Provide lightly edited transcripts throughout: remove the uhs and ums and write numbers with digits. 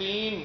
3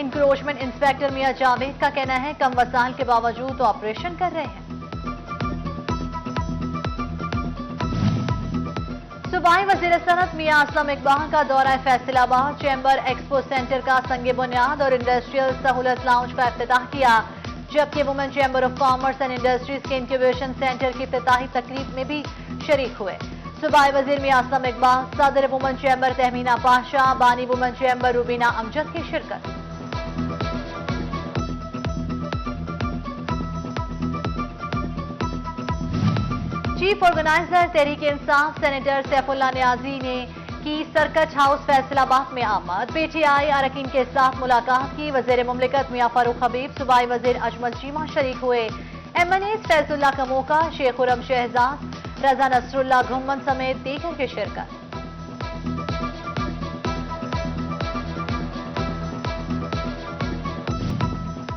encroachment inspector میاں جاوید کا کہنا ہے کم وسائل کے باوجود آپریشن کر رہے ہیں۔ صوبائی وزیر صنعت میاں اسلم اقبال کا دورہ فیصل آباد، چیمبر ایکسپو سینٹر کا سنگ بنیاد اور انڈسٹریل سہولت لاؤنج کا افتتاح کیا، جبکہ women chamber of commerce and industries کے انکیویشن سینٹر کی افتتاحی تقریب میں بھی شریک ہوئے۔ صوبائی وزیر میاں اسلم اقبال، صدر وومن چیمبر تہمینہ پاشا، بانی وومن چیمبر روبینہ امجد کی شرکت۔ Chief organiser Tehreek Insaf senator Saif Ullah نیازی نے کی سرکٹ ہاؤس فیصل آباد میں آمد، پی ٹی آئی اراکین کے ساتھ ملاقات کی، وزیر مملکت میاں فاروق حبیب، صوبائی وزیر اجمل چیمہ شریک ہوئے، ایم این ایز فیض اللہ کموکا، شیخ خرم شہزاد، رضا نصر اللہ گھمن سمیت دیگر کی شرکت۔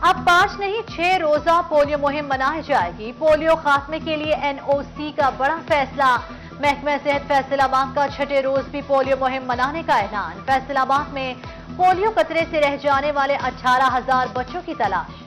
اب 5 نہیں 6 روزہ پولیو مہم منائی جائے گی، پولیو خاتمے کے لیے این او سی کا بڑا فیصلہ، محکمہ صحت فیصل آباد کا 6ٹھے روز بھی پولیو مہم منانے کا اعلان، فیصل آباد میں پولیو قطرے سے رہ جانے والے 18,000 بچوں کی تلاش۔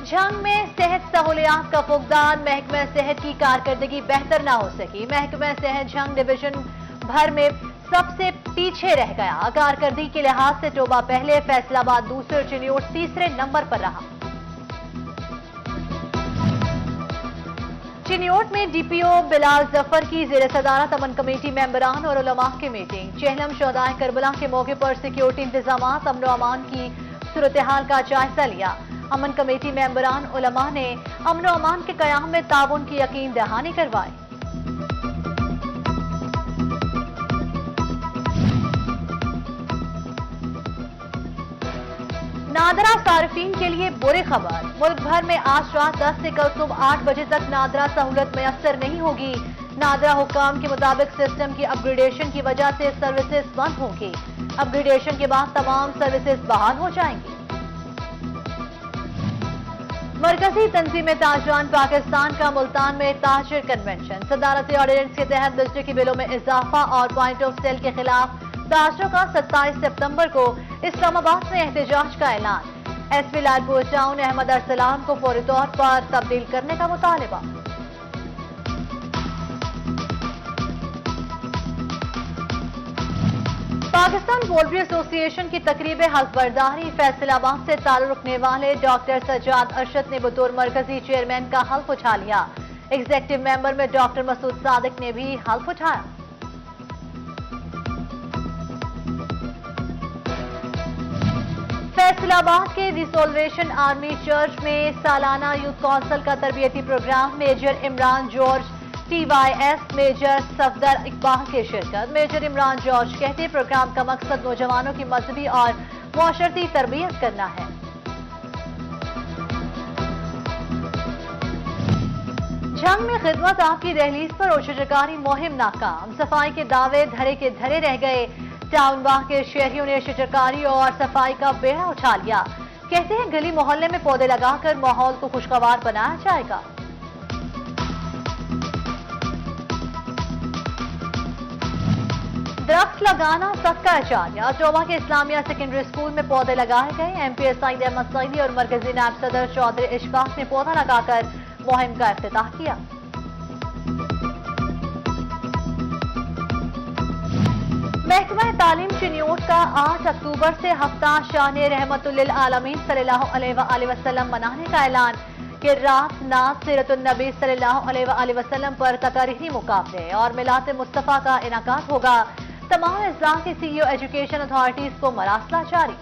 جھنگ میں صحت سہولیات کا فقدان، محکمہ صحت کی کارکردگی بہتر نہ ہو سکی، محکمہ صحت جھنگ ڈویژن بھر میں سب سے پیچھے رہ گیا، کارکردگی کے لحاظ سے ٹوبہ پہلے، فیصل آباد دوسرے اور چنیوٹ تیسرے نمبر پر رہا۔ چنیوٹ میں ڈی پی او بلال ظفر کی زیر صدارت امن کمیٹی ممبران اور علماء کی میٹنگ، چہلم شہدائے کربلا کے موقع پر سیکیورٹی انتظامات، امن و امان کی صورتحال کا جائزہ لیا، امن کمیٹی ممبران علماء نے امن و امان کے قیام میں تعاون کی یقین دہانی کروائی۔ نادرا صارفین کے لیے بری خبر، ملک بھر میں آج رات 10 سے کل صبح 8 بجے تک نادرا سہولت میسر نہیں ہوگی، نادرا حکام کے مطابق سسٹم کی اپ گریڈیشن کی وجہ سے سروسز بند ہوں گی، اپ گریڈیشن کے بعد تمام سروسز بحال ہو جائیں گی۔ مرکزی تنظیم تاجران پاکستان کا ملتان میں تاجر کنونشن، صدارتی آرڈیننس کے تحت بجلی کے بلوں میں اضافہ اور پوائنٹ آف سیل کے خلاف تاجروں کا 27 سپتمبر کو اسلام آباد میں احتجاج کا اعلان، ایس پی لال پور ٹاؤن احمد ارسلان کو فوری طور پر تبدیل کرنے کا مطالبہ۔ پاکستان پولٹری ایسوسی ایشن کی تقریب حلف برداری، فیصل آباد سے تعلق رکھنے والے ڈاکٹر سجاد ارشد نے بطور مرکزی چیئرمین کا حلف اٹھا لیا، ایگزیکٹو ممبر میں ڈاکٹر مسعود صادق نے بھی حلف اٹھایا۔ فیصل آباد کے ریسولویشن آرمی چرچ میں سالانہ یوتھ کونسل کا تربیتی program, major Imran George T Y S, major Safdar Iqbal کی شرکت، میجر عمران جارج کہتے پروگرام کا مقصد نوجوانوں کی مذہبی اور معاشرتی تربیت کرنا ہے۔ جھنگ میں خدمت آپ کی دہلیز پر اوشجکاری مہم ناکام، صفائی کے دعوے دھرے کے دھرے رہ گئے، ٹاؤن واہ کے شہریوں نے شجرکاری اور صفائی کا بیڑا اٹھا لیا، کہتے ہیں گلی محلے میں پودے لگا کر ماحول کو خوشگوار بنایا جائے گا۔ درخت لگانا صدقہ جاریہ، ٹوبہ کے اسلامیہ سیکنڈری اسکول میں پودے لگائے گئے، ایم پی ایس سعید احمد سعیدی اور مرکزی نائب صدر چودھری اشفاق نے پودا لگا کر مہم کا افتتاح کیا۔ محکمہ تعلیم چنیوٹ کا 8 اکتوبر سے ہفتہ شان رحمت للعالمین صلی اللہ علیہ وآلہ وسلم منانے کا اعلان، کہ رات نعت سیرت النبی صلی اللہ علیہ وآلہ وسلم پر تقریری مقابلے اور میلاد مصطفیٰ کا انعقاد ہوگا، تمام اضلاع کی سی ای او ایجوکیشن اتھارٹیز کو مراسلہ جاری۔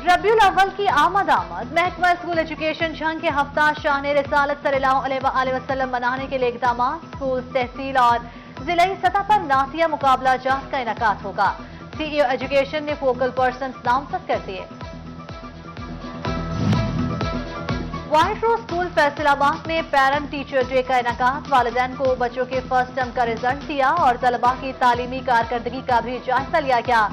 ربیع الاول کی آمد، محکمہ اسکول ایجوکیشن جھنگ کے ہفتہ شان رسالت صلی اللہ علیہ وآلہ وسلم منانے کے لیے اقدامات، اسکول، تحصیل اور ضلعی سطح پر نعتیہ مقابلہ جات کا انعقاد ہوگا، سی ای او ایجوکیشن نے فوکل پرسنز نامزد کر دیے۔ وائٹ روز اسکول فیصل آباد میں پیرنٹ ٹیچر ڈے کا انعقاد، والدین کو بچوں کے فرسٹ ٹرم کا رزلٹ دیا اور طلباء کی تعلیمی کارکردگی کا بھی جائزہ لیا گیا،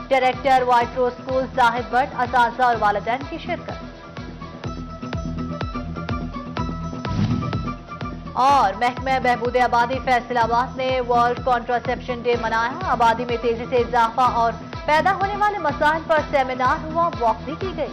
director white rose school Zahid but, اساتذہ اور والدین کی شرکت۔ اور محکمہ بہبود آبادی فیصل آباد نے ورلڈ کانٹراسیپشن ڈے منایا. آبادی میں تیزی سے اضافہ اور پیدا ہونے والے مسائل پر سیمینار ہوا, واک بھی کی گئی.